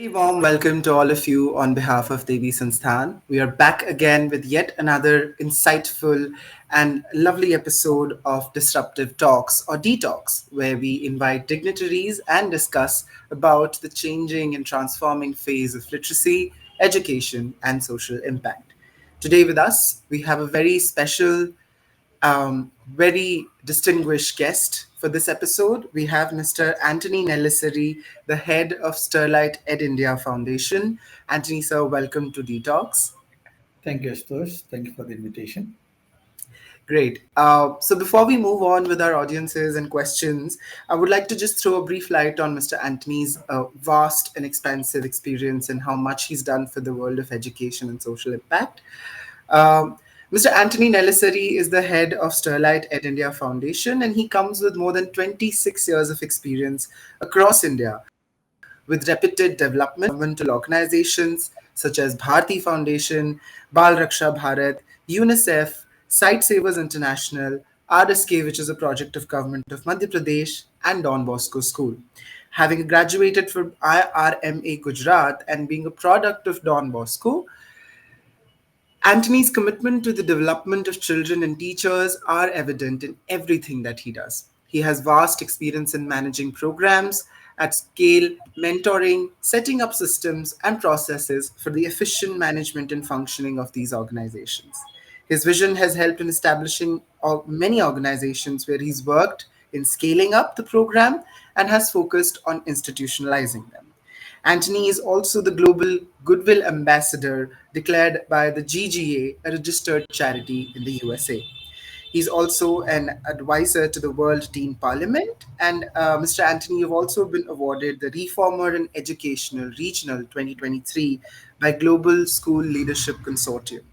Very warm welcome to all of you on behalf of DEVI Sansthan. We are back again with yet another insightful and lovely episode of Disruptive Talks or Detox, where we invite dignitaries and discuss about the changing and transforming phase of literacy, education, and social impact. Today, with us, we have a very special very distinguished guest for this episode. We have Mr. Antony Nelissery, the head of Sterlite EdIndia Foundation. Antony, sir, welcome to Detox. Thank you, Astos. Thank you for the invitation. Great. So before we move on with our audiences and questions, I would like to just throw a brief light on Mr. Antony's vast and expansive experience and how much he's done for the world of education and social impact. Um, Mr. Antony Nelissery is the head of Sterlite EdIndia Foundation, and he comes with more than 26 years of experience across India with reputed developmental organizations such as Bharti Foundation, Bal Raksha Bharat, UNICEF, Sight Savers International, RSK, which is a project of Government of Madhya Pradesh, and Don Bosco School. Having graduated from IRMA Gujarat and being a product of Don Bosco, Antony's commitment to the development of children and teachers are evident in everything that he does. He has vast experience in managing programs at scale, mentoring, setting up systems and processes for the efficient management and functioning of these organizations. His vision has helped in establishing many organizations where he's worked in scaling up the program and has focused on institutionalizing them. Antony is also the Global Goodwill Ambassador declared by the GGA, a registered charity in the USA. He's also an advisor to the World Teen Parliament. And Mr. Antony, you've also been awarded the Reformer in Educational Regional 2023 by Global School Leadership Consortium.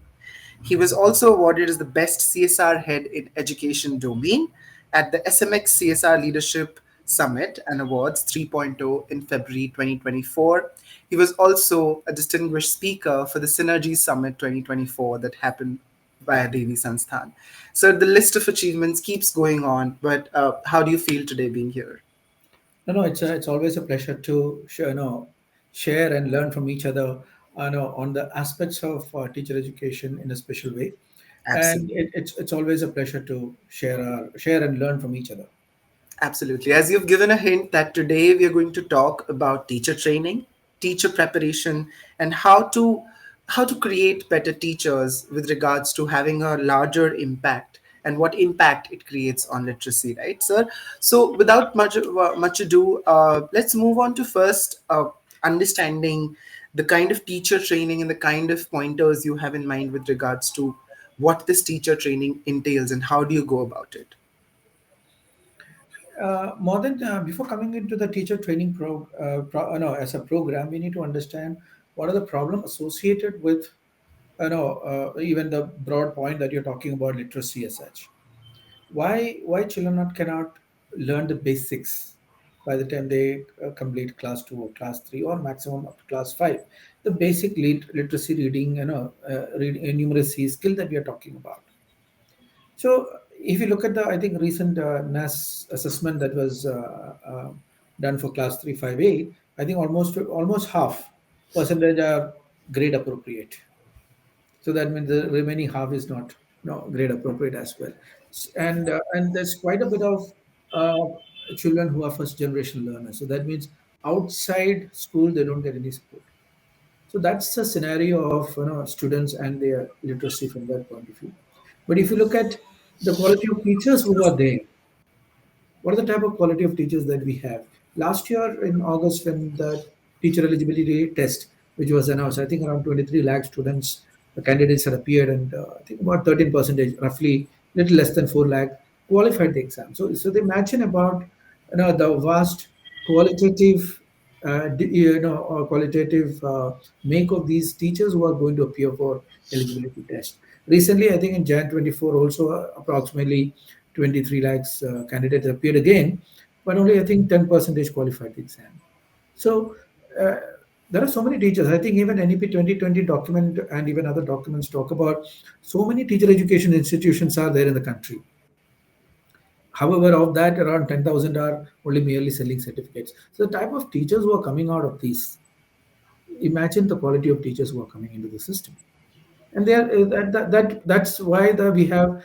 He was also awarded as the Best CSR Head in Education Domain at the SMX CSR Leadership Summit and Awards 3.0 in February 2024. He was also a distinguished speaker for the Synergy Summit 2024 that happened via DEVI Sansthan. So the list of achievements keeps going on, but how do you feel today being here? No, it's always a pleasure to share and learn from each other. On the aspects of teacher education in a special way, and Absolutely. it's always a pleasure to share and learn from each other. Absolutely. As you've given a hint that today we are going to talk about teacher training, teacher preparation, and how to create better teachers with regards to having a larger impact and what impact it creates on literacy, right, sir? So, without much ado, let's move on to first understanding the kind of teacher training and the kind of pointers you have in mind with regards to what this teacher training entails and how do you go about it. More than before coming into the teacher training no, as a program, we need to understand what are the problem associated with even the broad point that you're talking about literacy as such. Why children cannot learn the basics by the time they complete class 2 or class 3 or maximum up to class 5, the basic literacy reading, reading numeracy skill that we are talking about. So if you look at the, I think, recent NAS assessment that was done for class 358, I think almost half percentage are grade appropriate. So that means the remaining half is not grade appropriate as well. And there's quite a bit of children who are first generation learners. So that means outside school they don't get any support. So that's the scenario of students and their literacy from that point of view. But if you look at the quality of teachers who are there, what are the type of quality of teachers that we have? Last year in August, when the teacher eligibility test, which was announced, I think around 23 lakh students, the candidates had appeared, and I think about 13 percentage, roughly little less than 4 lakh, qualified the exam. So they imagine about the vast qualitative, qualitative make of these teachers who are going to appear for eligibility test. Recently, I think in Jan 24, also approximately 23 lakhs candidates appeared again, but only I think 10 percentage qualified the exam. So uh, there are so many teachers. I think even NEP 2020 document and even other documents talk about so many teacher education institutions are there in the country. However, of that, around 10,000 are only merely selling certificates. So the type of teachers who are coming out of these, Imagine the quality of teachers who are coming into the system. And they are that's why we have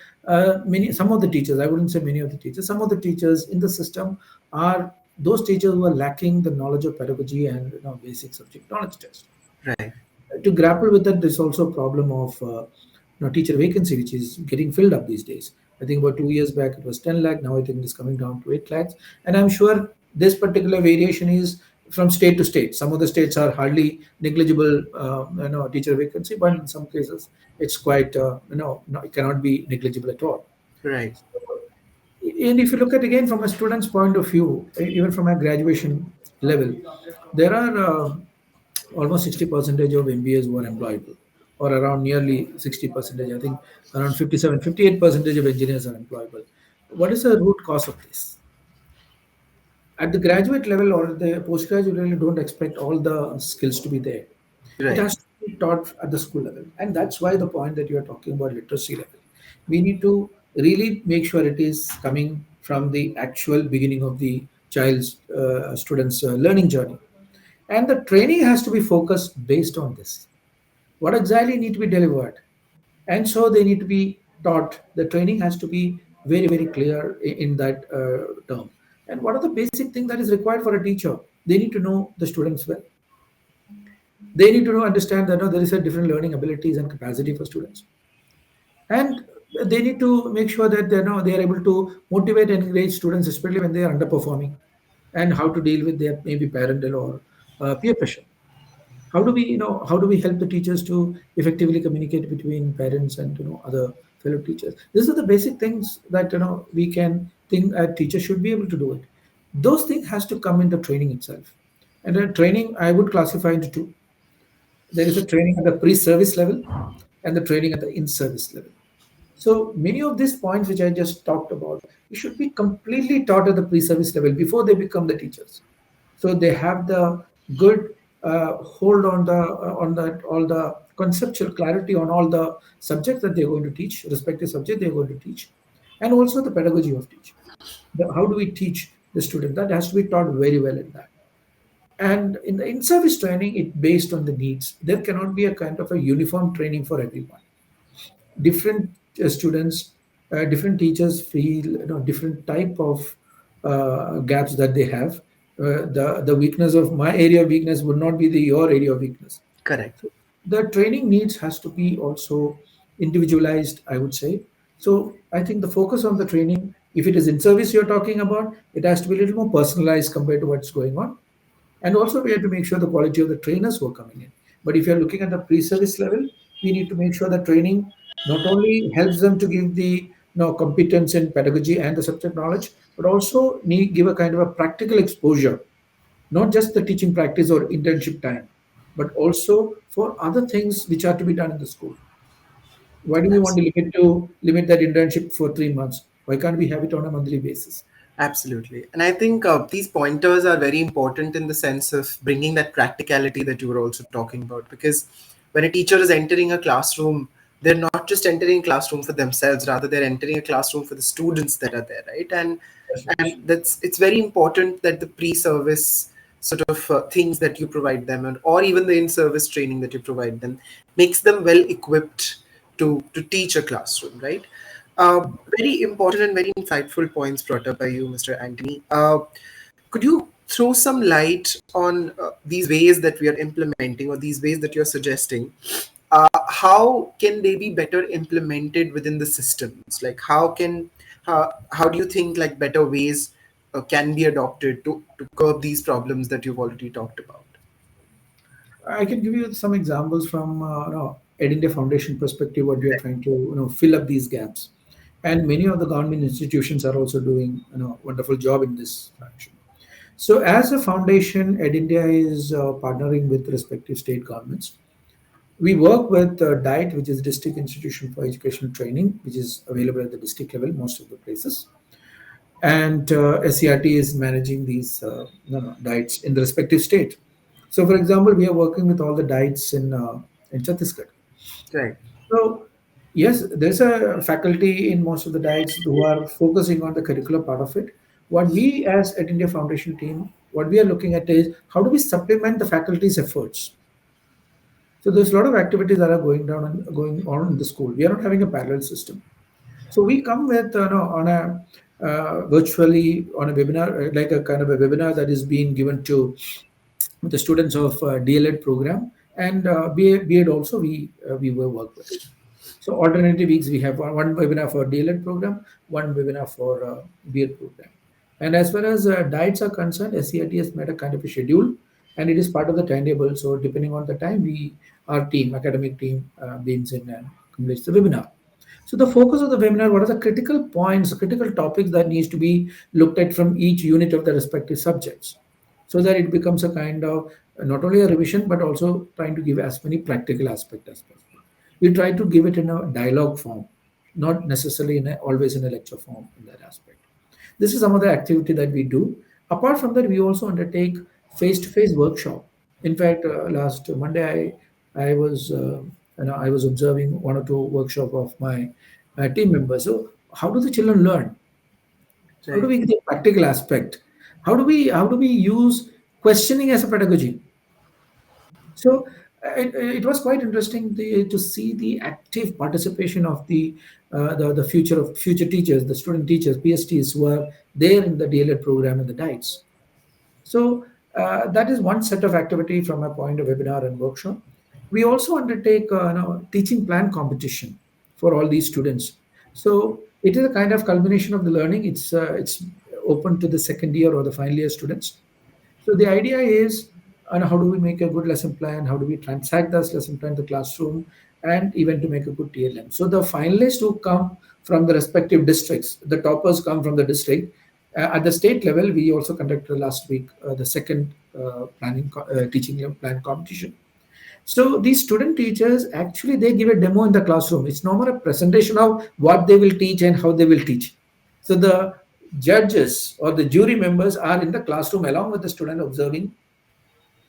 many some of the teachers, I wouldn't say many of the teachers, some of the teachers in the system are those teachers who are lacking the knowledge of pedagogy and basic subject knowledge test. Right. To grapple with that, there's also a problem of teacher vacancy, which is getting filled up these days. I think about 2 years back it was 10 lakh. Now I think it's coming down to 8 lakhs. And I'm sure this particular variation is from state to state. Some of the states are hardly negligible, teacher vacancy, but in some cases it's quite, no, it cannot be negligible at all. Right. And if you look at again from a student's point of view, even from a graduation level, there are almost 60 percentage of MBAs who are employable, or around nearly 60 percentage. I think around 57, 58 percentage of engineers are employable. What is the root cause of this? At the graduate level or the postgraduate level, you don't expect all the skills to be there. It Right. has to be taught at the school level. And that's why the point that you are talking about literacy level. We need to really make sure it is coming from the actual beginning of the child's student's learning journey. And the training has to be focused based on this. What exactly need to be delivered? And so they need to be taught. The training has to be very, very clear in that term. And what are the basic things that is required for a teacher? They need to know the students well. They need to know, understand that there is a different learning abilities and capacity for students, and they need to make sure that they are able to motivate and encourage students, especially when they are underperforming, and how to deal with their maybe parental or peer pressure. How do we help the teachers to effectively communicate between parents and other fellow teachers? These are the basic things that we can think a teacher should be able to do it. Those things has to come in the training itself. And the training I would classify into two. There is a training at the pre-service level and the training at the in-service level. So many of these points which I just talked about, it should be completely taught at the pre-service level before they become the teachers. So they have the good hold on the all the conceptual clarity on all the subjects that they're going to teach, respective subject they're going to teach, and also the pedagogy of teaching. How do we teach the student? That has to be taught very well in that. And in the in-service training, it based on the needs. There cannot be a kind of a uniform training for everyone. Different students, different teachers feel different type of gaps that they have. The weakness of my area of weakness would not be the your area of weakness. Correct. So the training needs has to be also individualized, I would say. So I think the focus on the training, if it is in service you're talking about, it has to be a little more personalized compared to what's going on. And also, we have to make sure the quality of the trainers who are coming in. But if you're looking at the pre-service level, we need to make sure that training not only helps them to give the competence in pedagogy and the subject knowledge, but also give a kind of a practical exposure, not just the teaching practice or internship time, but also for other things which are to be done in the school. Why do we want to limit that internship for 3 months? Why can't we have it on a monthly basis? Absolutely. And I think these pointers are very important in the sense of bringing that practicality that you were also talking about. Because when a teacher is entering a classroom, they're not just entering a classroom for themselves, rather they're entering a classroom for the students that are there, right? And that's it's very important that the pre-service sort of things that you provide them, or even the in-service training that you provide them, makes them well equipped to teach a classroom, right? Very important and very insightful points brought up by you, Mr. Antony. Could you throw some light on these ways that we are implementing, or these ways that you're suggesting? How can they be better implemented within the systems? Like, how do you think like better ways can be adopted to curb these problems that you've already talked about? I can give you some examples from EdIndia Foundation perspective, what we are trying to fill up these gaps, and many of the government institutions are also doing wonderful job in this fraction. So, as a foundation, EdIndia is partnering with respective state governments. We work with DIET, which is District Institution for Educational Training, which is available at the district level, most of the places. And SCRT is managing these diets in the respective state. So, for example, we are working with all the diets in Chhattisgarh. Right. So, yes, there's a faculty in most of the diets who are focusing on the curricular part of it. What we as at India Foundation team, what we are looking at is how do we supplement the faculty's efforts? So there's a lot of activities that are going down and going on in the school. We are not having a parallel system. So we come with on a virtually on a webinar, like a kind of a webinar that is being given to the students of DLED program, and BEd also we will work with. So alternative weeks we have one webinar for DLED program, one webinar for BEd program. And as far as diets are concerned, SCIT has made a kind of a schedule, and it is part of the timetable. So depending on the time, our team, academic team, beams in and completes the webinar. So the focus of the webinar, what are the critical points, critical topics that needs to be looked at from each unit of the respective subjects, so that it becomes a kind of not only a revision but also trying to give as many practical aspects as possible. We try to give it in a dialogue form, not necessarily always in a lecture form in that aspect. This is some of the activity that we do. Apart from that, we also undertake face-to-face workshop. In fact, last Monday, I was observing one or two workshop of my team members. So, how do the children learn? How do Right. we get the practical aspect? How do we use questioning as a pedagogy? So it was quite interesting to see the active participation of the future teachers, the student teachers, PSTs who are there in the DLED program and the diets. So that is one set of activity from a point of webinar and workshop. We also undertake teaching plan competition for all these students. So it is a kind of culmination of the learning. It's open to the second year or the final year students. So the idea is, how do we make a good lesson plan? How do we transact this lesson plan in the classroom, and even to make a good TLM? So the finalists who come from the respective districts, the toppers come from the district. At the state level, we also conducted last week the second teaching plan competition. So these student teachers actually they give a demo in the classroom. It's no more a presentation of what they will teach and how they will teach. So the judges or the jury members are in the classroom along with the student observing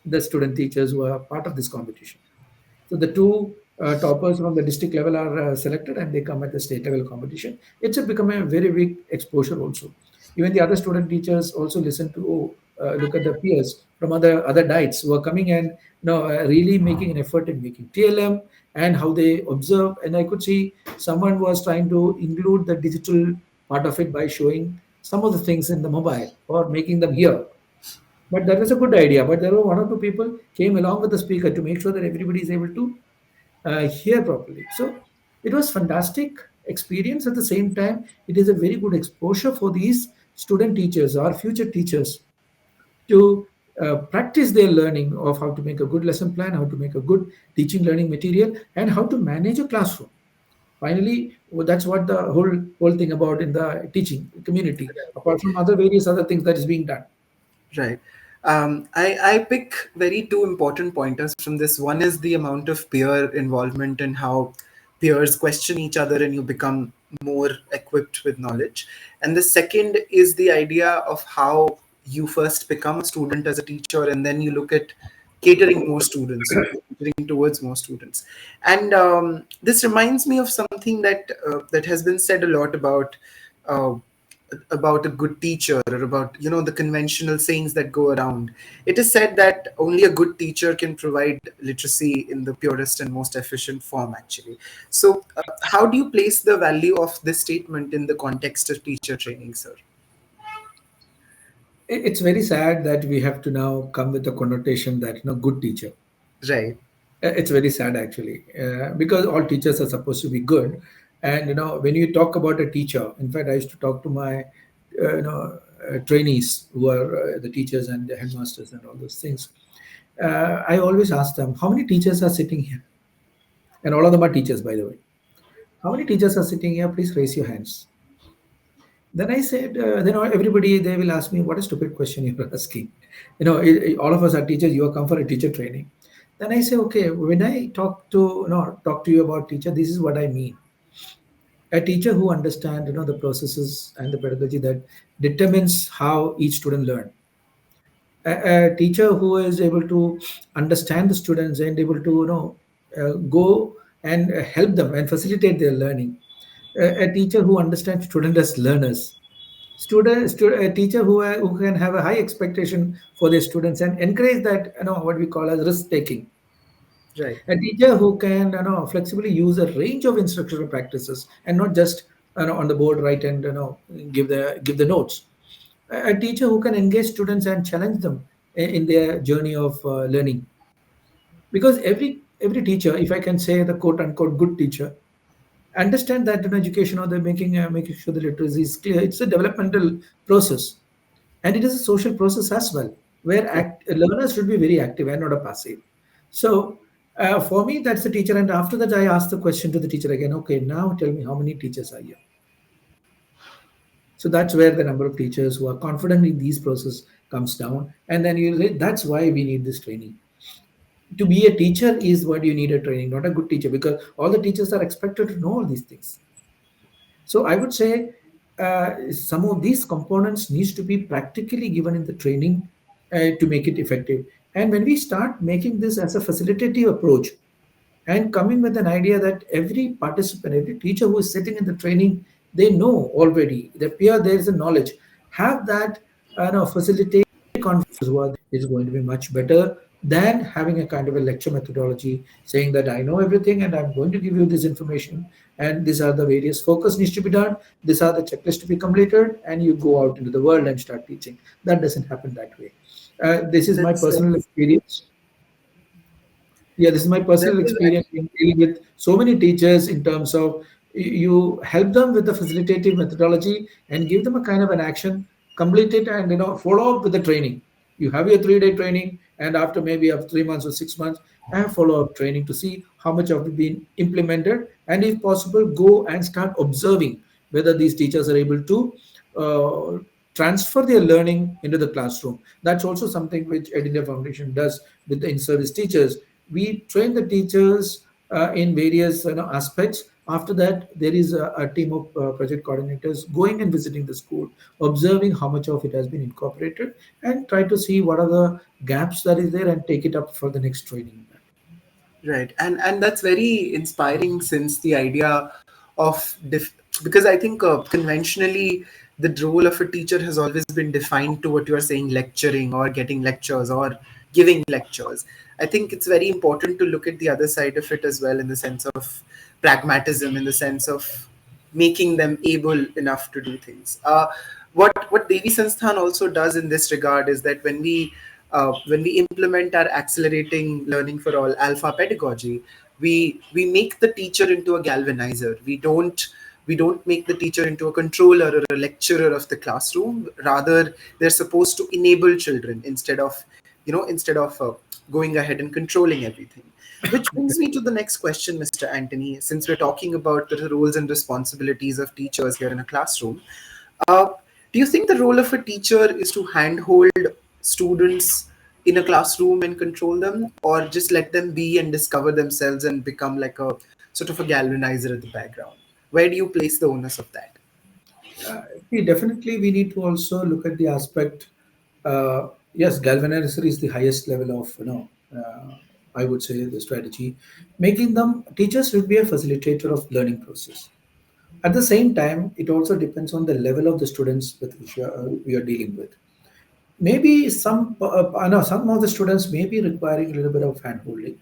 the student teachers who are part of this competition. So the two toppers from the district level are selected and they come at the state level competition. It's become a very big exposure also. Even the other student teachers also listen to look at the peers from other diets who are coming and really making an effort in making TLM and how they observe. And I could see someone was trying to include the digital part of it by showing some of the things in the mobile or making them hear, but that was a good idea. But there were one or two people came along with the speaker to make sure that everybody is able to hear properly. So it was fantastic experience. At the same time, it is a very good exposure for these student teachers or future teachers to practice their learning of how to make a good lesson plan, how to make a good teaching learning material, and how to manage a classroom. Finally, well, that's what the whole thing about in the teaching community. Apart from other various other things that is being done. Right. I pick very two important pointers from this. One is the amount of peer involvement and how peers question each other and you become more equipped with knowledge. And the second is the idea of how you first become a student as a teacher and then you look at catering more students, catering towards more students. And this reminds me of something that has been said a lot uh, about a good teacher, or about the conventional sayings that go around. It is said that only a good teacher can provide literacy in the purest and most efficient form, actually. So how do you place the value of this statement in the context of teacher training, sir? It's very sad that we have to now come with a connotation that good teacher. Right. It's very sad actually, because all teachers are supposed to be good. And when you talk about a teacher, in fact, I used to talk to my trainees who are the teachers and the headmasters and all those things. I always ask them, how many teachers are sitting here? And all of them are teachers, by the way. How many teachers are sitting here? Please raise your hands. Then I said, then everybody they will ask me, what a stupid question you're asking. All of us are teachers. You are come for a teacher training. Then I say, okay, when I talk to you about teacher, this is what I mean. A teacher who understands the processes and the pedagogy that determines how each student learn. A teacher who is able to understand the students and able to go and help them and facilitate their learning. A teacher who understands students as learners. A teacher who can have a high expectation for their students and encourage that what we call as risk taking. Right. A teacher who can flexibly use a range of instructional practices and not just on the board write and give the notes. A teacher who can engage students and challenge them in their journey of learning. Because every teacher, if I can say the quote unquote good teacher, understand that in education or they're making sure the literacy is clear. It's a developmental process, and it is a social process as well, where Right. learners should be very active and not a passive. So for me, that's the teacher. And after that, I ask the question to the teacher again. Okay, now tell me how many teachers are here. So that's where the number of teachers who are confident in these process comes down, and then you say that's why we need this training. To be a teacher is what you need a training, not a good teacher, because all the teachers are expected to know all these things. So I would say some of these components needs to be practically given in the training to make it effective. And when we start making this as a facilitative approach and coming with an idea that every participant, every teacher who is sitting in the training, they know already, the peer there is a knowledge, have that facilitate is going to be much better than having a kind of a lecture methodology saying that I know everything and I'm going to give you this information and these are the various focus needs to be done, these are the checklists to be completed, and you go out into the world and start teaching. That doesn't happen that way. This is my That's personal experience. Yeah, this is my personal that is experience actually in dealing with so many teachers in terms of you help them with the facilitative methodology and give them a kind of an action, complete it, and follow up with the training. You have your 3 day training, and after maybe after 3 months or 6 months, have follow up training to see how much of it been implemented, and if possible, go and start observing whether these teachers are able to uh, transfer their learning into the classroom. That's also something which EdIndia Foundation does with the in-service teachers. We train the teachers in various aspects. After that, there is a team of project coordinators going and visiting the school, observing how much of it has been incorporated, and try to see what are the gaps that is there and take it up for the next training. right. And that's very inspiring, since the idea of because I think conventionally the role of a teacher has always been defined to what you are saying, lecturing or getting lectures or giving lectures. I think it's very important to look at the other side of it as well, in the sense of pragmatism, in the sense of making them able enough to do things. What Devi Sansthan also does in this regard is that when we implement our accelerating learning for all alpha pedagogy, we make the teacher into a galvanizer. We don't make the teacher into a controller or a lecturer of the classroom. Rather, they're supposed to enable children instead of going ahead and controlling everything. Which brings me to the next question, Mr. Antony. Since we're talking about the roles and responsibilities of teachers here in a classroom, uh, do you think the role of a teacher is to handhold students in a classroom and control them, or just let them be and discover themselves and become like a sort of a galvanizer at the background? Where do you place the onus of that? See, definitely, we need to also look at the aspect. Yes, galvanizing is the highest level of I would say the strategy. Making them teachers should be a facilitator of learning process. At the same time, it also depends on the level of the students with which we are dealing with. Maybe I know some of the students may be requiring a little bit of hand holding.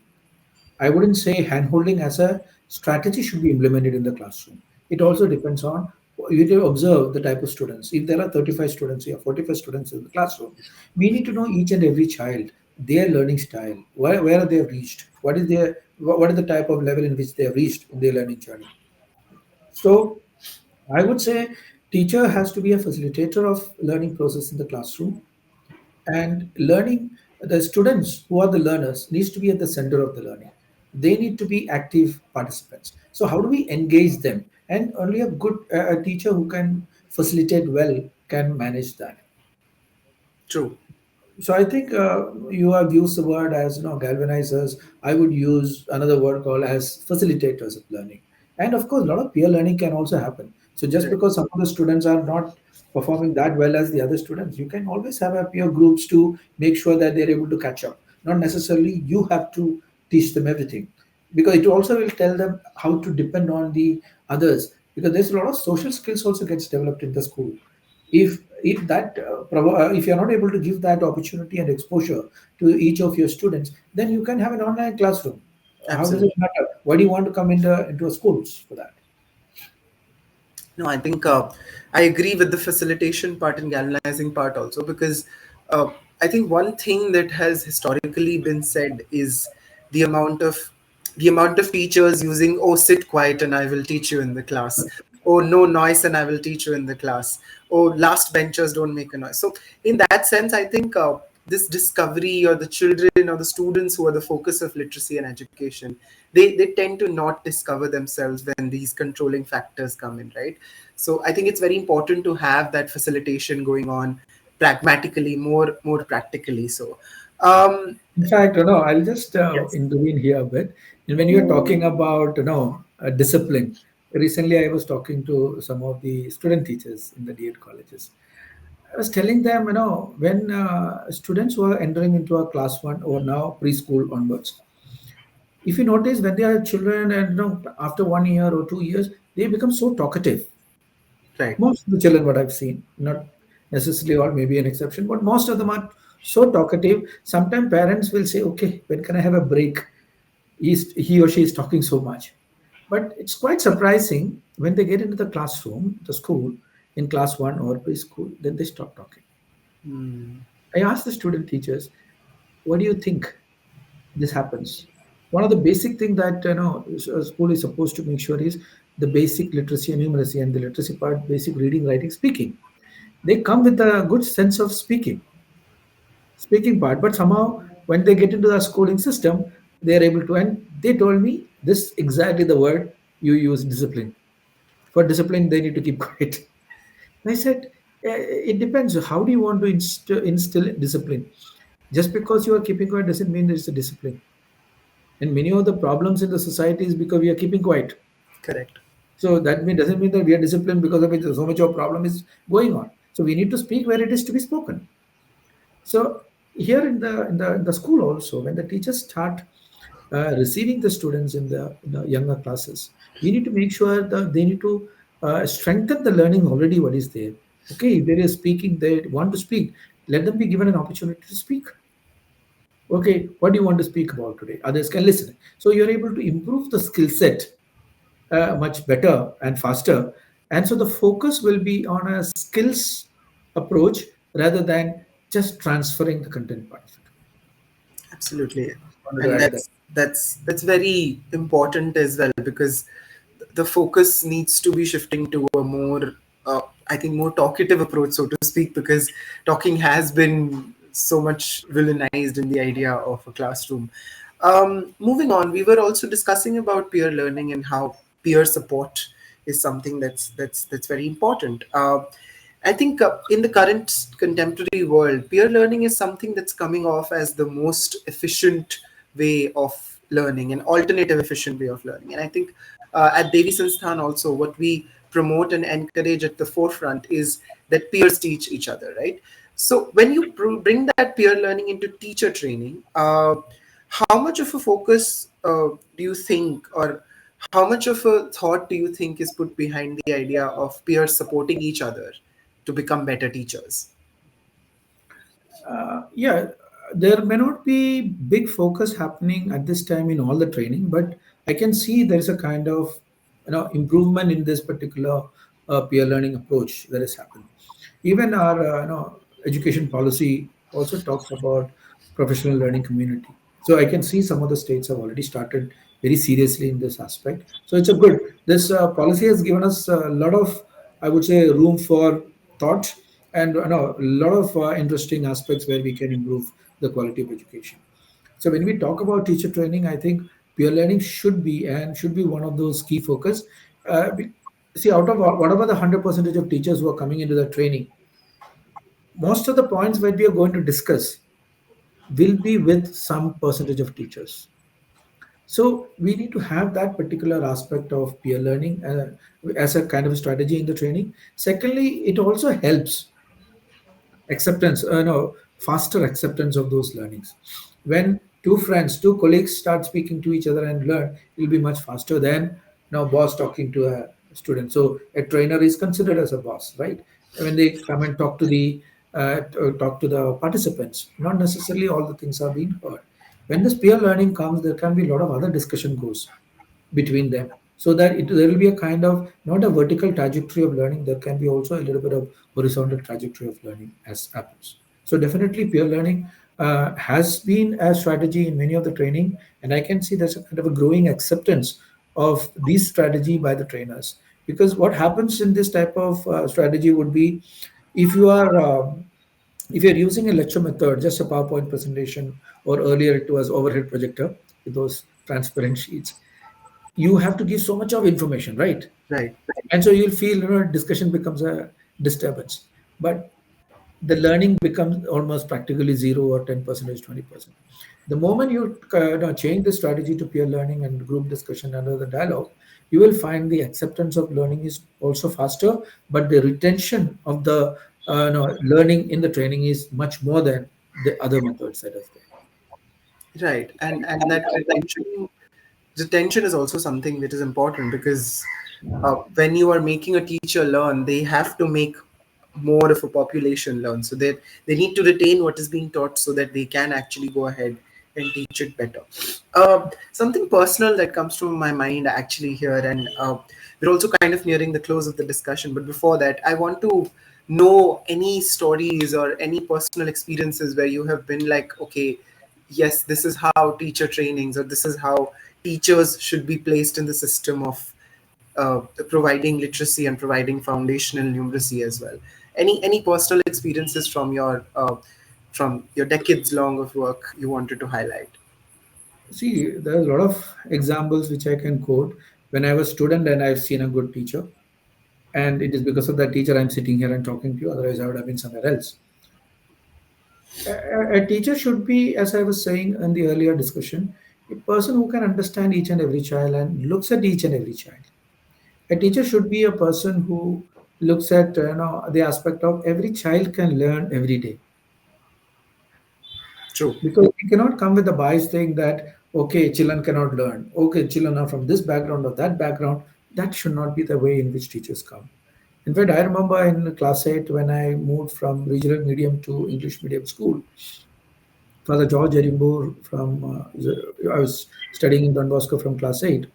I wouldn't say handholding as a strategy should be implemented in the classroom. It also depends on you need to observe the type of students. If there are 35 students or 45 students in the classroom, we need to know each and every child, their learning style, where they have reached, what is the type of level in which they have reached in their learning journey. So I would say teacher has to be a facilitator of learning process in the classroom, and learning, the students who are the learners needs to be at the center of the learning. They need to be active participants. So how do we engage them? And only a good a teacher who can facilitate well can manage that. True. So I think you have used the word as galvanizers. I would use another word called as facilitators of learning. And of course, a lot of peer learning can also happen. So just Right. because some of the students are not performing that well as the other students, you can always have a peer groups to make sure that they're able to catch up. Not necessarily you have to teach them everything, because it also will tell them how to depend on the others. Because there's a lot of social skills also gets developed in the school. If you're not able to give that opportunity and exposure to each of your students, then you can have an online classroom. How does it Absolutely. matter? Why do you want to come into a schools for that? No, I think I agree with the facilitation part and galvanizing part also, because uh, I think one thing that has historically been said is the amount of the amount of teachers using, "Oh, sit quiet and I will teach you in the class," "Oh, no noise and I will teach you in the class," "Oh, last benchers don't make a noise." So in that sense, I think this discovery, or the children or the students who are the focus of literacy and education, they tend to not discover themselves when these controlling factors come in, right? So I think it's very important to have that facilitation going on pragmatically, more practically. So um In fact, I'll just yes. intervene here a bit. And when you're talking about, discipline, recently I was talking to some of the student teachers in the DED colleges. I was telling them, when students were entering into a class one or now preschool onwards, if you notice when they are children and after 1 year or 2 years, they become so talkative. Right. Most of the children, what I've seen, not necessarily all, maybe an exception, but most of them are so talkative. Sometimes parents will say, "Okay, when can I have a break? He or she is talking so much." But it's quite surprising when they get into the classroom, the school, in class one or preschool, then they stop talking. Hmm. I asked the student teachers, "What do you think this happens?" One of the basic thing that a school is supposed to make sure is the basic literacy and numeracy, and the literacy part, basic reading, writing, speaking. They come with a good sense of speaking part, but somehow when they get into the schooling system, they are able to. And they told me this exactly the word you use: discipline. For discipline, they need to keep quiet. I said, it depends. How do you want to instill discipline? Just because you are keeping quiet doesn't mean there's a discipline. And many of the problems in the society is because we are keeping quiet. Correct. So that doesn't mean that we are disciplined because of which so much of problem is going on. So we need to speak where it is to be spoken. So here in the school also, when the teachers start receiving the students in the younger classes, we need to make sure that they need to strengthen the learning already what is there. Okay, if they are speaking, they want to speak, let them be given an opportunity to speak. Okay, what do you want to speak about today? Others can listen. So you're able to improve the skill set much better and faster. And so the focus will be on a skills approach rather than just transferring the content part of it. Absolutely. Wanted to And add that. that's very important as well, because the focus needs to be shifting to a more I think more talkative approach, so to speak, because talking has been so much villainized in the idea of a classroom. Moving on, we were also discussing about peer learning and how peer support is something that's very important. I think in the current contemporary world, peer learning is something that's coming off as the most efficient way of learning, an alternative efficient way of learning. And I think at Devi Sansthan also, what we promote and encourage at the forefront is that peers teach each other, right? So when you bring that peer learning into teacher training, how much of a focus do you think, or how much of a thought do you think is put behind the idea of peers supporting each other to become better teachers? Yeah, there may not be big focus happening at this time in all the training, but I can see there is a kind of improvement in this particular peer learning approach that has happened. Even our education policy also talks about professional learning community. So I can see some of the states have already started very seriously in this aspect. So it's a good. This policy has given us a lot of, I would say, room for thought, and a lot of interesting aspects where we can improve the quality of education. So when we talk about teacher training, I think peer learning should be one of those key focus. See, out of whatever the 100% of teachers who are coming into the training, most of the points that we are going to discuss will be with some percentage of teachers. So we need to have that particular aspect of peer learning as a kind of strategy in the training. Secondly, it also helps acceptance, no, faster acceptance of those learnings. When two friends, two colleagues start speaking to each other and learn, it will be much faster than now boss talking to a student. So a trainer is considered as a boss, right? When they come and talk to the participants, not necessarily all the things are being heard. When this peer learning comes, there can be a lot of other discussion goes between them, so that there will be a kind of not a vertical trajectory of learning, there can be also a little bit of horizontal trajectory of learning as happens. So definitely peer learning has been a strategy in many of the training, and I can see there's a kind of a growing acceptance of this strategy by the trainers. Because what happens in this type of strategy would be, if you are if you're using a lecture method, just a PowerPoint presentation, or earlier it was overhead projector with those transparent sheets, you have to give so much of information, right? Right. And so you'll feel, discussion becomes a disturbance. But the learning becomes almost practically zero or 10%, 20%. The moment you change the strategy to peer learning and group discussion under the dialogue, you will find the acceptance of learning is also faster, but the retention of the learning in the training is much more than the other methods that is there. Right. And that retention is also something that is important because when you are making a teacher learn, they have to make more of a population learn, so that they need to retain what is being taught so that they can actually go ahead and teach it better. Something personal that comes to my mind actually here, and we're also kind of nearing the close of the discussion, but before that, I want to know any stories or any personal experiences where you have been like, okay, yes, this is how teacher trainings, or this is how teachers should be placed in the system of providing literacy and providing foundational numeracy as well. Any personal experiences from your decades long of work you wanted to highlight? See, there are a lot of examples which I can quote. When I was student and I've seen a good teacher, and it is because of that teacher I'm sitting here and talking to you. Otherwise, I would have been somewhere else. A teacher should be, as I was saying in the earlier discussion, a person who can understand each and every child and looks at each and every child. A teacher should be a person who looks at the aspect of every child can learn every day. True. Because we cannot come with a bias saying that, okay, children cannot learn. Okay, children are from this background or that background. That should not be the way in which teachers come. In fact, I remember in class 8 when I moved from regional medium to English medium school, Father George Edinburgh I was studying in Don Bosco from class 8.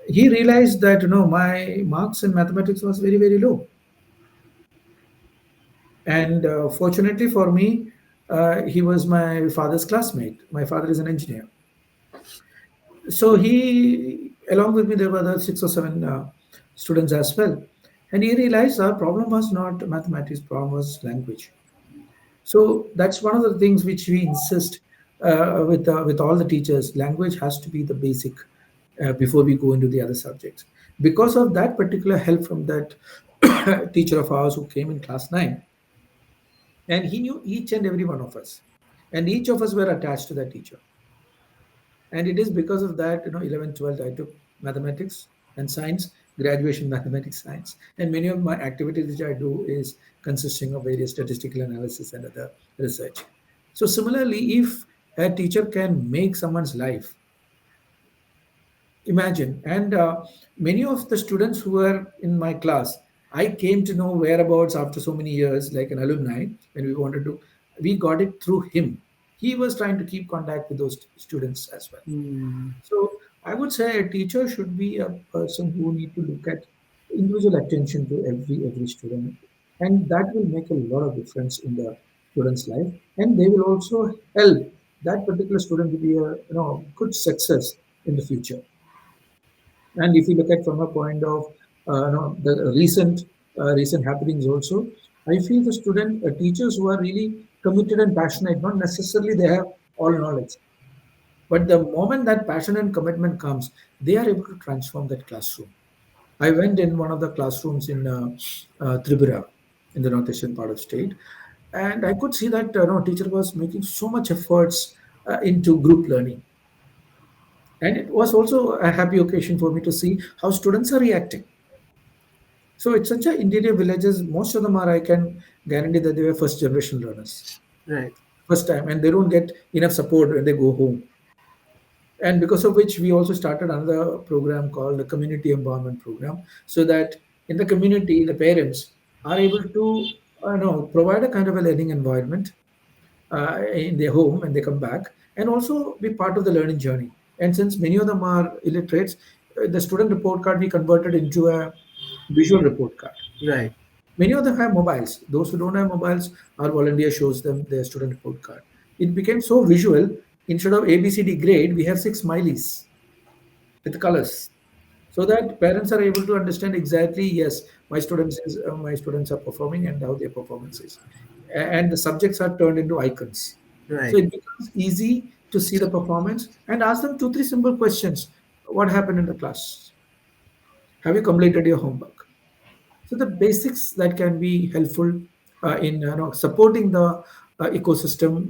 He realized that, my marks in mathematics was very, very low. And fortunately for me, he was my father's classmate. My father is an engineer. So he, along with me, there were other 6 or 7 students as well. And he realized our problem was not mathematics, problem was language. So that's one of the things which we insist with all the teachers. Language has to be the basic before we go into the other subjects. Because of that particular help from that teacher of ours who came in class 9, and he knew each and every one of us, and each of us were attached to that teacher. And it is because of that, 11th, 12th, I took mathematics and science, graduation mathematics science. And many of my activities which I do is consisting of various statistical analysis and other research. So similarly, if a teacher can make someone's life, imagine, and many of the students who were in my class, I came to know whereabouts after so many years, like an alumni, when we got it through him. He was trying to keep contact with those students as well. Hmm. So I would say a teacher should be a person who need to look at individual attention to every student, and that will make a lot of difference in the student's life, and they will also help that particular student to be a good success in the future. And if you look at from a point of the recent happenings also, I feel the teachers who are really committed and passionate, not necessarily they have all knowledge, but the moment that passion and commitment comes, they are able to transform that classroom. I went in one of the classrooms in Tripura, in the northeastern part of state, and I could see that teacher was making so much efforts into group learning. And it was also a happy occasion for me to see how students are reacting. So it's such a interior villages. Most of them are, I can guarantee that they were first generation learners, Right. first time, and they don't get enough support when they go home. And because of which we also started another program called the community empowerment program, so that in the community the parents are able to provide a kind of a learning environment, in their home when they come back, and also be part of the learning journey. And since many of them are illiterates, the student report card we converted into a visual report card. Right. Many of them have mobiles. Those who don't have mobiles, our volunteer shows them their student report card. It became so visual. Instead of ABCD grade, we have six smileys with colors, so that parents are able to understand exactly, yes, my students are performing and how their performance is, and the subjects are turned into icons. So Right. it becomes easy to see the performance and ask them two three simple questions. What happened in the class? Have you completed your homework? So the basics that can be helpful in supporting the ecosystem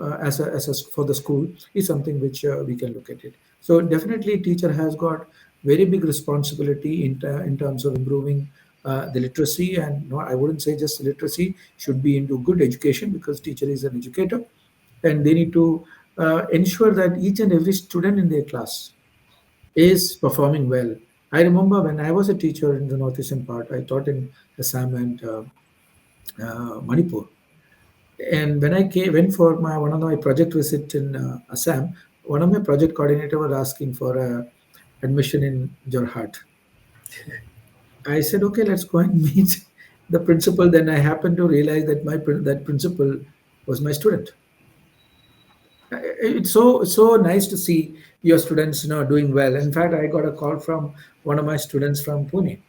for the school is something which we can look at it. So definitely, teacher has got very big responsibility in terms of improving the literacy, and no, I wouldn't say just literacy, should be into good education, because teacher is an educator, and they need to ensure that each and every student in their class is performing well. I remember when I was a teacher in the northeastern part, I taught in Assam and Manipur. And when went for one of my project visit in Assam, one of my project coordinator was asking for a admission in Jorhat. I said, okay, let's go and meet the principal. Then I happened to realize that that principal was my student. It's so nice to see your students, doing well. In fact, I got a call from one of my students from Pune.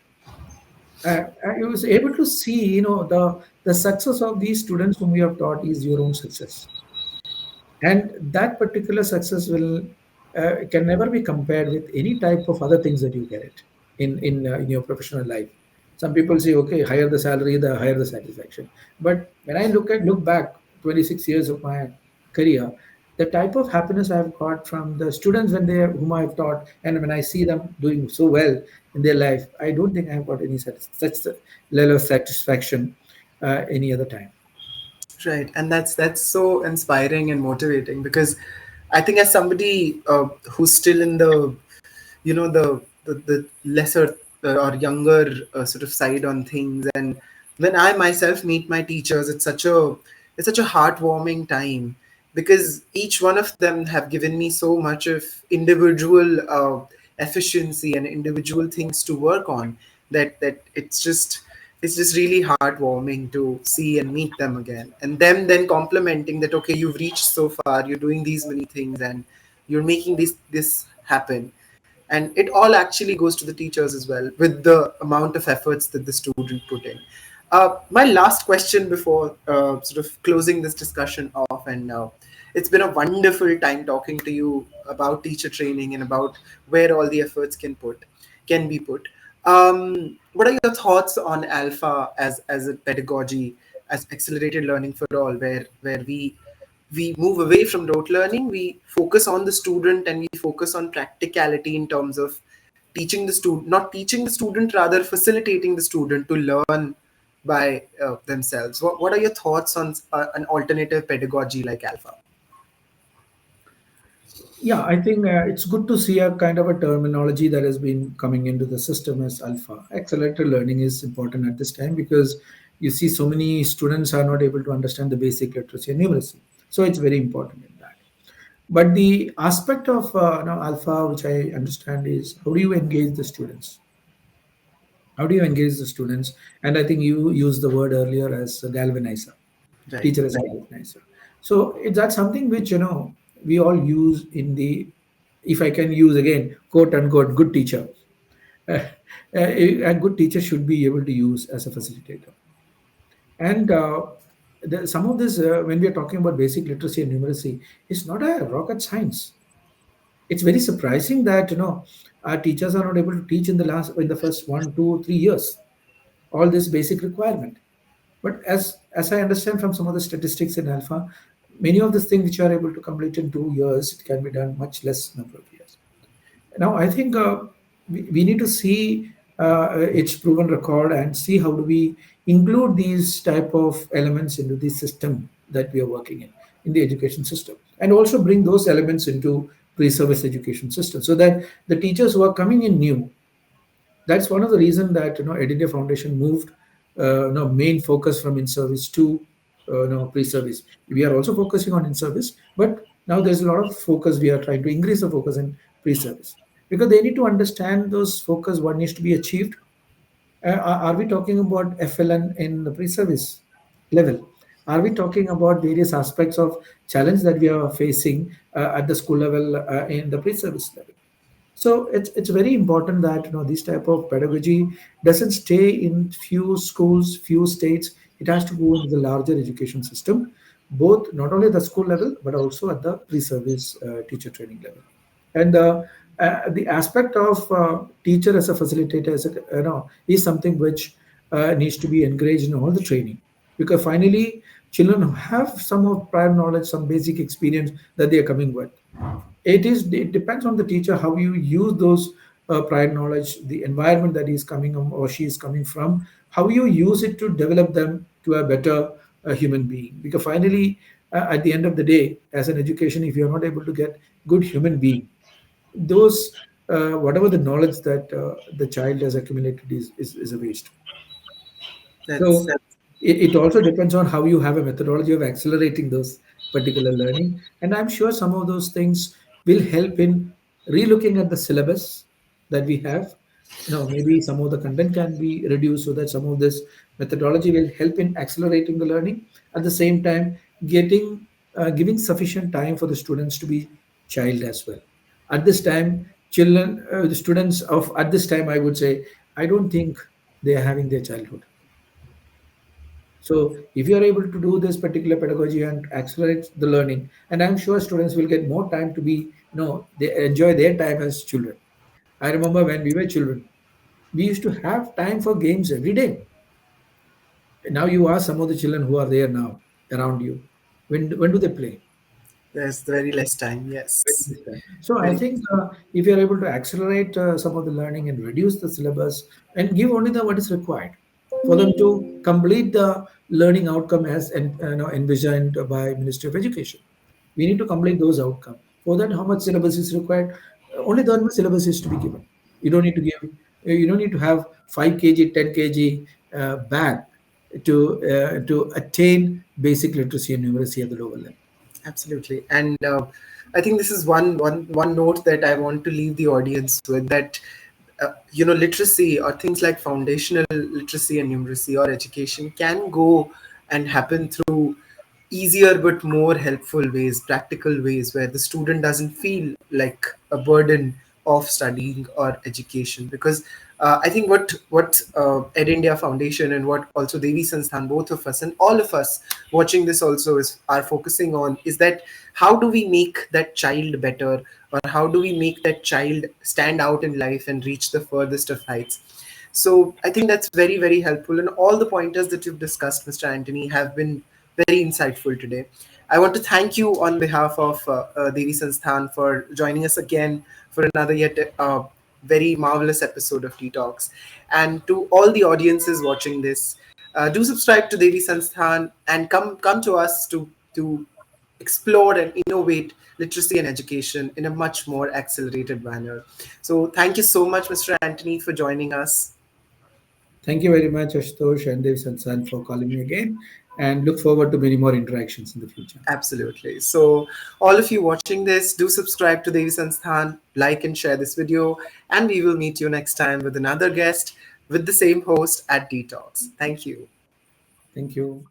I was able to see, the success of these students whom you have taught is your own success, and that particular success will can never be compared with any type of other things that you get it in your professional life. Some people say, okay, higher the salary, the higher the satisfaction. But when I look back 26 years of my career, the type of happiness I've got from the students when they whom I've taught, and when I see them doing so well in their life, I don't think I've got any such level of satisfaction any other time. Right, and that's so inspiring and motivating, because I think as somebody who's still in the, the lesser or younger sort of side on things, and when I myself meet my teachers, it's such a heartwarming time, because each one of them have given me so much of individual efficiency and individual things to work on, that it's just really heartwarming to see and meet them again, and them then complimenting that, okay, you've reached so far, you're doing these many things, and you're making this happen. And it all actually goes to the teachers as well, with the amount of efforts that the student put in. My last question before sort of closing this discussion off, and it's been a wonderful time talking to you about teacher training and about where all the efforts can be put. What are your thoughts on Alpha as a pedagogy, as accelerated learning for all, where we move away from rote learning, we focus on the student, and we focus on practicality in terms of teaching the student, not teaching the student, rather facilitating the student to learn by themselves. What are your thoughts on an alternative pedagogy like Alpha? Yeah, I think it's good to see a kind of a terminology that has been coming into the system as alpha. Accelerated learning is important at this time, because you see so many students are not able to understand the basic literacy and numeracy. So it's very important in that. But the aspect of alpha, which I understand, is how do you engage the students? How do you engage the students? And I think you used the word earlier as a galvanizer, Right. teacher as a galvanizer. So that's something which we all use in the, if I can use again, quote unquote, good teacher. Uh, a good teacher should be able to use as a facilitator. And some of this, when we are talking about basic literacy and numeracy, is not a rocket science. It's very surprising that our teachers are not able to teach in the first 1, 2, 3 years all this basic requirement. But as I understand from some of the statistics in Alpha, many of the things which are able to complete in 2 years, it can be done much less number of years. Now, I think we need to see its proven record and see how do we include these type of elements into the system that we are working in the education system, and also bring those elements into pre-service education system, so that the teachers who are coming in new, that's one of the reason that EdIndia Foundation moved main focus from in service to pre-service. We are also focusing on in-service, but now there's a lot of focus. We are trying to increase the focus in pre-service because they need to understand those focus what needs to be achieved. Are we talking about FLN in the pre-service level? Are we talking about various aspects of challenge that we are facing at the school level in the pre-service level? So it's very important that this type of pedagogy doesn't stay in few schools, few states. It has to go into the larger education system, both not only at the school level but also at the pre-service teacher training level. And the aspect of teacher as a facilitator is something which needs to be encouraged in all the training, because finally children have some of prior knowledge, some basic experience that they are coming with. It depends on the teacher how you use those prior knowledge, the environment that he's coming or she is coming from, how you use it to develop them to a better human being. Because finally, at the end of the day, as an education, if you're not able to get good human being, those whatever the knowledge that the child has accumulated is a waste. So That's it also depends on how you have a methodology of accelerating those particular learning. And I'm sure some of those things will help in relooking at the syllabus that we have. Maybe some of the content can be reduced so that some of this methodology will help in accelerating the learning. At the same time, giving sufficient time for the students to be child as well. At this time, the students of at this time, I would say, I don't think they are having their childhood. So if you are able to do this particular pedagogy and accelerate the learning, and I'm sure students will get more time to be, they enjoy their time as children. I remember when we were children, we used to have time for games every day. Now you ask some of the children who are there now around you, when do they play? there's very less time. Yes, So I very. think if you're able to accelerate some of the learning and reduce the syllabus and give only the what is required for them to complete the learning outcome as envisioned by Ministry of Education, we need to complete those outcomes. For that, how much syllabus is required? Only that much syllabus is to be given. You don't need to give. You don't need to have 5 kg, 10 kg bag to attain basic literacy and numeracy at the lower level. Absolutely. And I think this is one note that I want to leave the audience with, that literacy or things like foundational literacy and numeracy or education can go and happen through easier but more helpful ways, practical ways, where the student doesn't feel like a burden of studying or education. Because I think what EdIndia Foundation and what also Devi Sansthan, both of us and all of us watching this also are focusing on is that how do we make that child better, or how do we make that child stand out in life and reach the furthest of heights. So I think that's very, very helpful. And all the pointers that you've discussed, Mr. Antony, have been very insightful today. I want to thank you on behalf of Devi Sansthan for joining us again for another yet very marvelous episode of Tea Talks. And to all the audiences watching this, do subscribe to Devi Sansthan and come to us to explore and innovate literacy and education in a much more accelerated manner. So thank you so much, Mr. Antony, for joining us. Thank you very much, Ashutosh and Dev Sansan, for calling me again, and look forward to many more interactions in the future. Absolutely. So, all of you watching this, do subscribe to Devi Sansthan, like and share this video, and we will meet you next time with another guest with the same host at Detox. Thank you. Thank you.